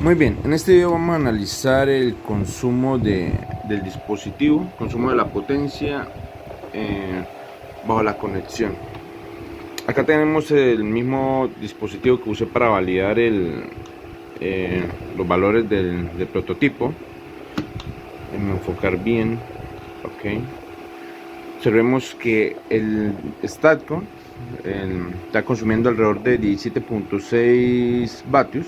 Muy bien, en este video vamos a analizar el consumo del dispositivo, consumo de la potencia eh, bajo la conexión. Acá tenemos el mismo dispositivo que usé para validar los valores del prototipo. Déjenme enfocar bien. Ok. Observemos que el Statcon está consumiendo alrededor de 17.6 vatios.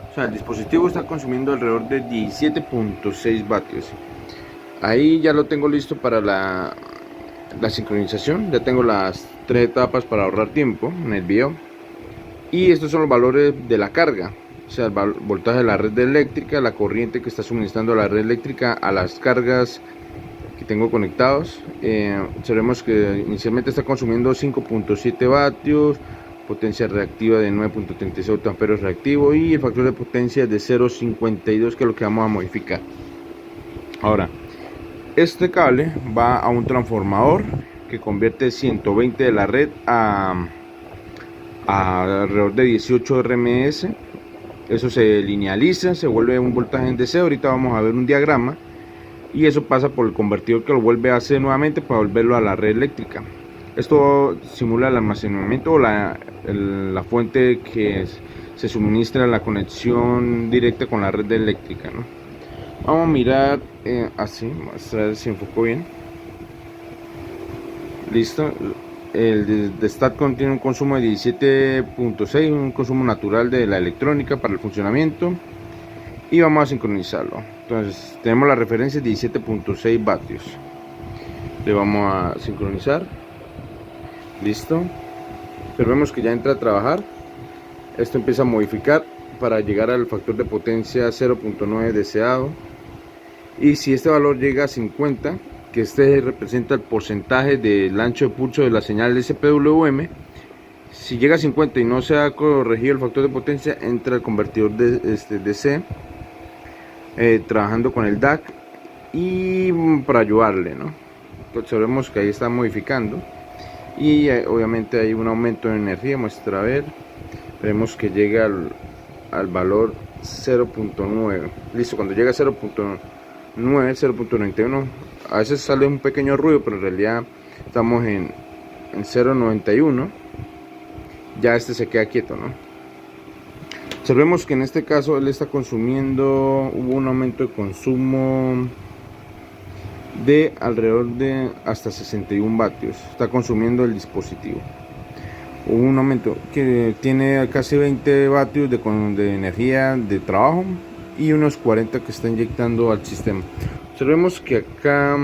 O sea, el dispositivo está consumiendo alrededor de 17.6 vatios. Ahí ya lo tengo listo para la sincronización. Ya tengo las tres etapas para ahorrar tiempo en el video. Y estos son los valores de la carga. O sea, el voltaje de la red eléctrica, la corriente que está suministrando la red eléctrica a las cargas que tengo conectados. Observemos que inicialmente está consumiendo 5.7 vatios, potencia reactiva de 9.36 amperios reactivo y el factor de potencia de 0.52, que es lo que vamos a modificar. Ahora, este cable va a un transformador que convierte 120 de la red a alrededor de 18 RMS. Eso se linealiza, se vuelve un voltaje en DC. Ahorita vamos a ver un diagrama. Y eso pasa por el convertidor que lo vuelve a hacer nuevamente para volverlo a la red eléctrica. Esto simula el almacenamiento o la fuente que se suministra la conexión directa con la red eléctrica, ¿no? Vamos a mirar así, vamos a ver si enfoco bien. Listo. El de Statcon tiene un consumo de 17.6, un consumo natural de la electrónica para el funcionamiento. Y vamos a sincronizarlo. Entonces tenemos la referencia de 17.6 vatios. Le vamos a sincronizar. Listo. Pero vemos que ya entra a trabajar. Esto empieza a modificar para llegar al factor de potencia 0.9 deseado. Y si este valor llega a 50, que este representa el porcentaje del ancho de pulso de la señal SPWM, si llega a 50 y no se ha corregido el factor de potencia, entra el convertidor de DC, trabajando con el DAC y para ayudarle, ¿no? Observemos que ahí está modificando y obviamente hay un aumento de energía. Muestra a ver, vemos que llega al valor 0.9. listo. Cuando llega a 0.9, 0.91, a veces sale un pequeño ruido, pero en realidad estamos en 0.91. ya este se queda quieto, ¿no? Observemos que en este caso él está consumiendo, hubo un aumento de consumo de alrededor de hasta 61 vatios. Está consumiendo el dispositivo. Hubo un aumento que tiene casi 20 vatios de energía de trabajo y unos 40 que está inyectando al sistema. Observemos que acá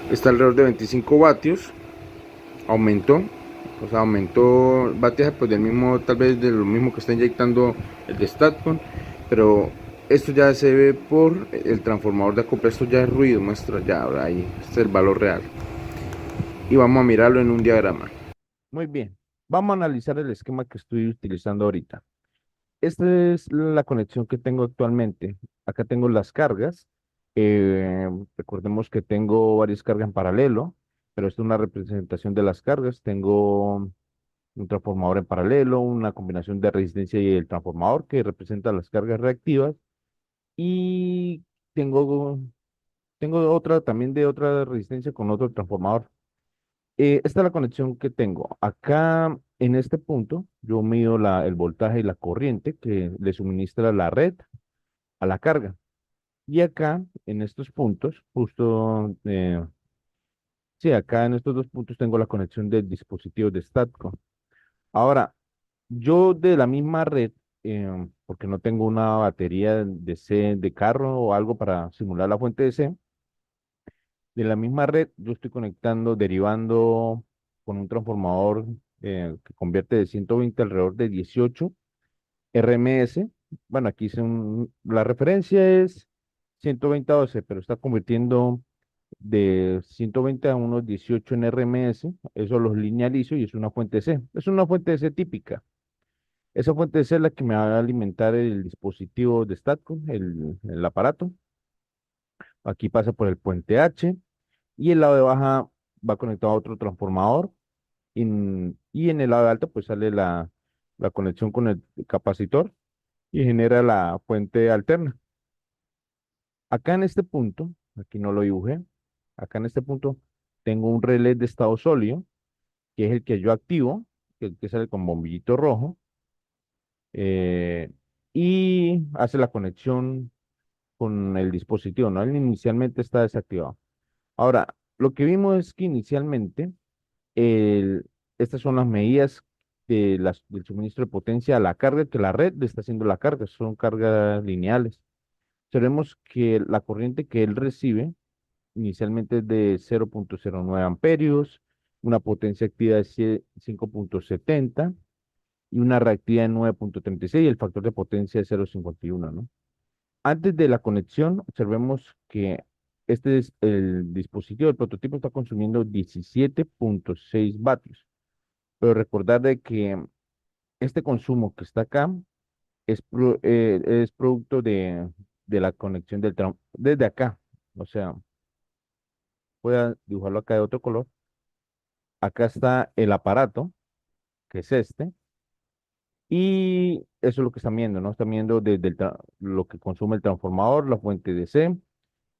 está alrededor de 25 vatios. Aumentó. O sea, aumentó el batiaje, pues del mismo, tal vez de lo mismo que está inyectando el de Statcon, pero esto ya se ve por el transformador de acopla. Esto ya es ruido, muestra ya, ahora ahí, este es el valor real. Y vamos a mirarlo en un diagrama. Muy bien, vamos a analizar el esquema que estoy utilizando ahorita. Esta es la conexión que tengo actualmente. Acá tengo las cargas. Recordemos que tengo varias cargas en paralelo, pero esta es una representación de las cargas. Tengo un transformador en paralelo, una combinación de resistencia y el transformador que representa las cargas reactivas. Y tengo, tengo otra también de otra resistencia con otro transformador. Esta es la conexión que tengo. Acá en este punto yo mido el voltaje y la corriente que le suministra la red a la carga. Y acá en estos puntos, justo, sí, acá en estos dos puntos tengo la conexión del dispositivo de Statco. Ahora, yo de la misma red, porque no tengo una batería de C de carro o algo para simular la fuente de C, de la misma red yo estoy conectando, derivando con un transformador que convierte de 120 alrededor de 18 RMS. Bueno, aquí la referencia es 120 a 12, pero está convirtiendo de 120 a unos 18 en RMS. Eso los linealizo y es una fuente C. Es una fuente C típica. Esa fuente C es la que me va a alimentar el dispositivo de Statcom, el aparato. Aquí pasa por el puente H y el lado de baja va conectado a otro transformador. Y en el lado de alta pues sale la conexión con el capacitor. y genera la fuente alterna. Acá en este punto, aquí no lo dibujé, acá en este punto tengo un relé de estado sólido, que es el que yo activo, que sale con bombillito rojo, eh, y hace la conexión con el dispositivo, ¿no? Él inicialmente está desactivado. Ahora, lo que vimos es que inicialmente el- estas son las medidas del suministro de potencia a la carga que la red le está haciendo la carga, son cargas lineales. Tenemos que la corriente que él recibe inicialmente es de 0,09 amperios, una potencia activa de 5,70 y una reactividad de 9,36 y el factor de potencia de 0,51, ¿no? Antes de la conexión, observemos que este es el dispositivo, el prototipo está consumiendo 17,6 vatios. Pero recordar de que este consumo que está acá es producto de la conexión desde acá. O sea, voy a dibujarlo acá de otro color. Acá está el aparato, que es este, y eso es lo que están viendo, ¿no? Están viendo desde lo que consume el transformador, la fuente DC,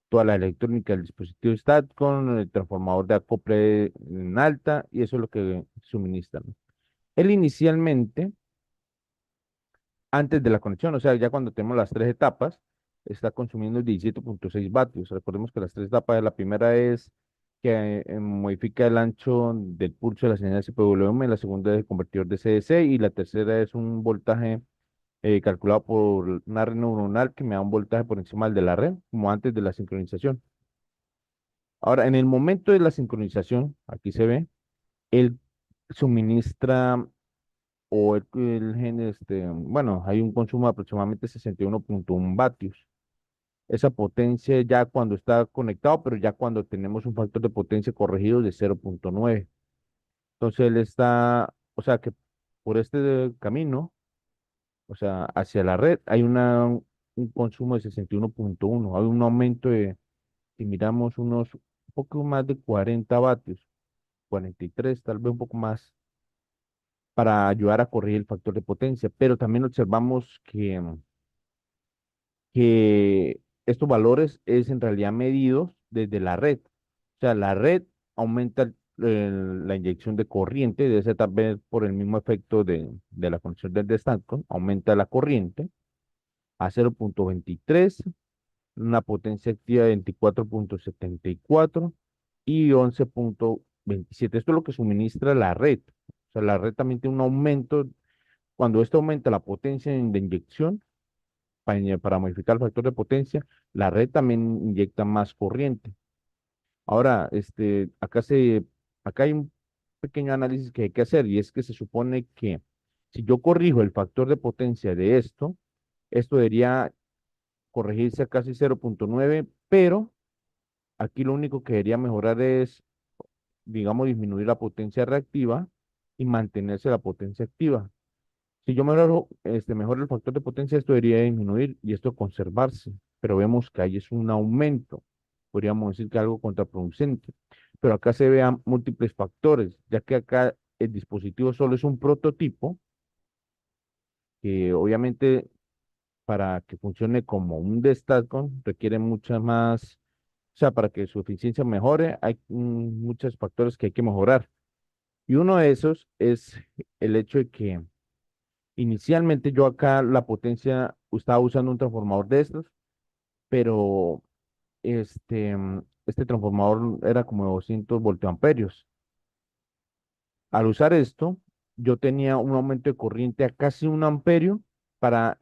toda la electrónica del dispositivo STATCON, el transformador de acople en alta, y eso es lo que suministra, ¿no? Él inicialmente, antes de la conexión, o sea, ya cuando tenemos las tres etapas, está consumiendo 17,6 vatios. Recordemos que las tres etapas, la primera es que modifica el ancho del pulso de la señal CPWM, la segunda es el convertidor de CDC y la tercera es un voltaje calculado por una red neuronal que me da un voltaje por encima del de la red, como antes de la sincronización. Ahora, en el momento de la sincronización, aquí se ve, él suministra bueno, hay un consumo de aproximadamente 61,1 vatios. Esa potencia ya cuando está conectado, pero ya cuando tenemos un factor de potencia corregido de 0,9. Entonces él está, o sea que por este camino, o sea, hacia la red, hay un consumo de 61,1. Hay un aumento de, si miramos, unos un poco más de 40 vatios, 43, tal vez un poco más para ayudar a corregir el factor de potencia, pero también observamos que estos valores es en realidad medidos desde la red. O sea, la red aumenta la inyección de corriente, debe ser tal vez por el mismo efecto de la conexión del Stanton, aumenta la corriente a 0,23, una potencia activa de 24,74 y 11,27. Esto es lo que suministra la red. O sea, la red también tiene un aumento. Cuando esto aumenta la potencia de inyección, para modificar el factor de potencia, la red también inyecta más corriente. Ahora, acá hay un pequeño análisis que hay que hacer y es que se supone que si yo corrijo el factor de potencia de esto debería corregirse a casi 0,9, pero aquí lo único que debería mejorar es, digamos, disminuir la potencia reactiva y mantenerse la potencia activa. Si yo mejoro el factor de potencia, esto debería disminuir y esto conservarse, pero vemos que ahí es un aumento, podríamos decir que algo contraproducente, pero acá se vean múltiples factores, ya que acá el dispositivo solo es un prototipo, que obviamente para que funcione como un Destatcon requiere muchas más, o sea, para que su eficiencia mejore, hay muchos factores que hay que mejorar. Y uno de esos es el hecho de que inicialmente yo acá la potencia estaba usando un transformador de estos, pero este transformador era como 200 voltamperios. Al usar esto, yo tenía un aumento de corriente a casi 1 amperio para,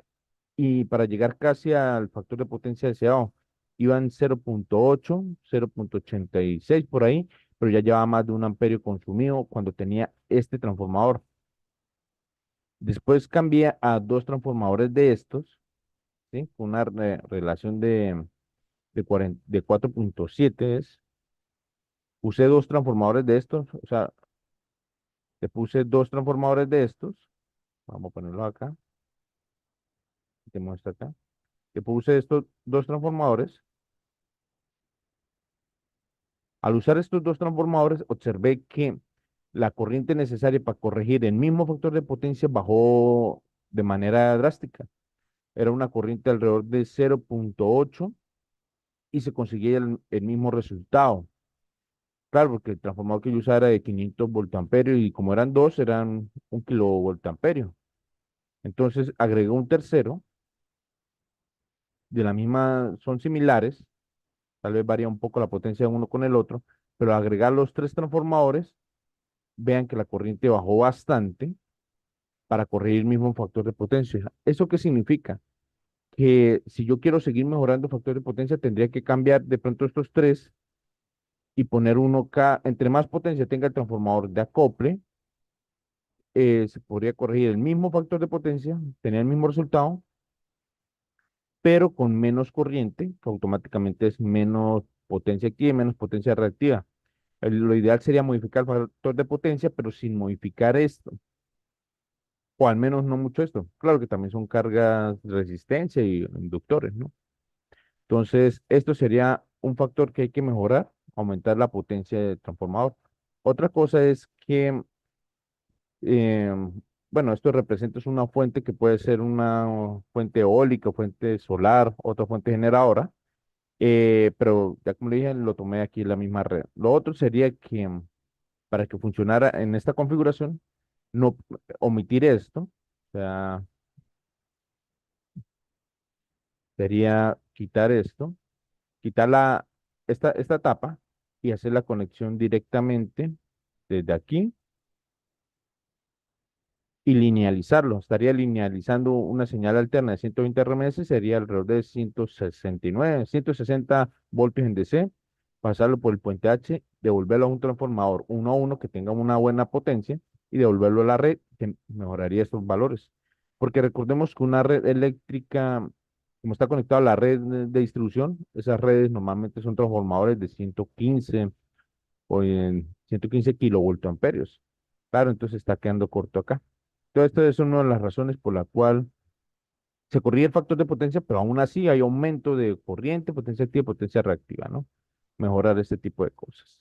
y para llegar casi al factor de potencia deseado. Iban 0,8, 0,86 por ahí, pero ya llevaba más de 1 amperio consumido cuando tenía este transformador. Después cambié a dos transformadores de estos, ¿sí? Con una relación de 4,7 es. Usé dos transformadores de estos, o sea, le puse dos transformadores de estos. Vamos a ponerlo acá, te muestro acá. Le puse estos dos transformadores. Al usar estos dos transformadores, observé que la corriente necesaria para corregir el mismo factor de potencia bajó de manera drástica. era una corriente alrededor de 0,8 y se conseguía el mismo resultado. Claro, porque el transformador que yo usaba era de 500 voltamperios y como eran dos, eran 1 kilovoltamperio. Entonces agregué un tercero de la misma, son similares, tal vez varía un poco la potencia de uno con el otro, pero al agregar los tres transformadores, vean que la corriente bajó bastante para corregir el mismo factor de potencia. ¿Eso qué significa? Que si yo quiero seguir mejorando el factor de potencia, tendría que cambiar de pronto estos tres y poner uno cada, entre más potencia tenga el transformador de acople, se podría corregir el mismo factor de potencia, tener el mismo resultado, pero con menos corriente, que automáticamente es menos potencia aquí y menos potencia reactiva. Lo ideal sería modificar el factor de potencia, pero sin modificar esto, o al menos no mucho esto. Claro que también son cargas de resistencia y inductores, ¿no? Entonces, esto sería un factor que hay que mejorar, aumentar la potencia del transformador. Otra cosa es que, bueno, esto representa es una fuente que puede ser una fuente eólica, fuente solar, otra fuente generadora, pero ya como le dije, lo tomé aquí en la misma red. Lo otro sería que para que funcionara en esta configuración, no omitir esto, o sea, sería quitar esto, quitar esta tapa y hacer la conexión directamente desde aquí y linealizarlo. Estaría linealizando una señal alterna de 120 RMS, sería alrededor de 169, 160 voltios en DC, pasarlo por el puente H, devolverlo a un transformador 1 a 1 que tenga una buena potencia y devolverlo a la red, que mejoraría estos valores. Porque recordemos que una red eléctrica, como está conectada a la red de distribución, esas redes normalmente son transformadores de 115 o en 115 kilovoltamperios. Claro, entonces está quedando corto acá. Todo esto es una de las razones por la cual se corría el factor de potencia, pero aún así hay aumento de corriente, potencia activa y potencia reactiva, ¿no? Mejorar este tipo de cosas.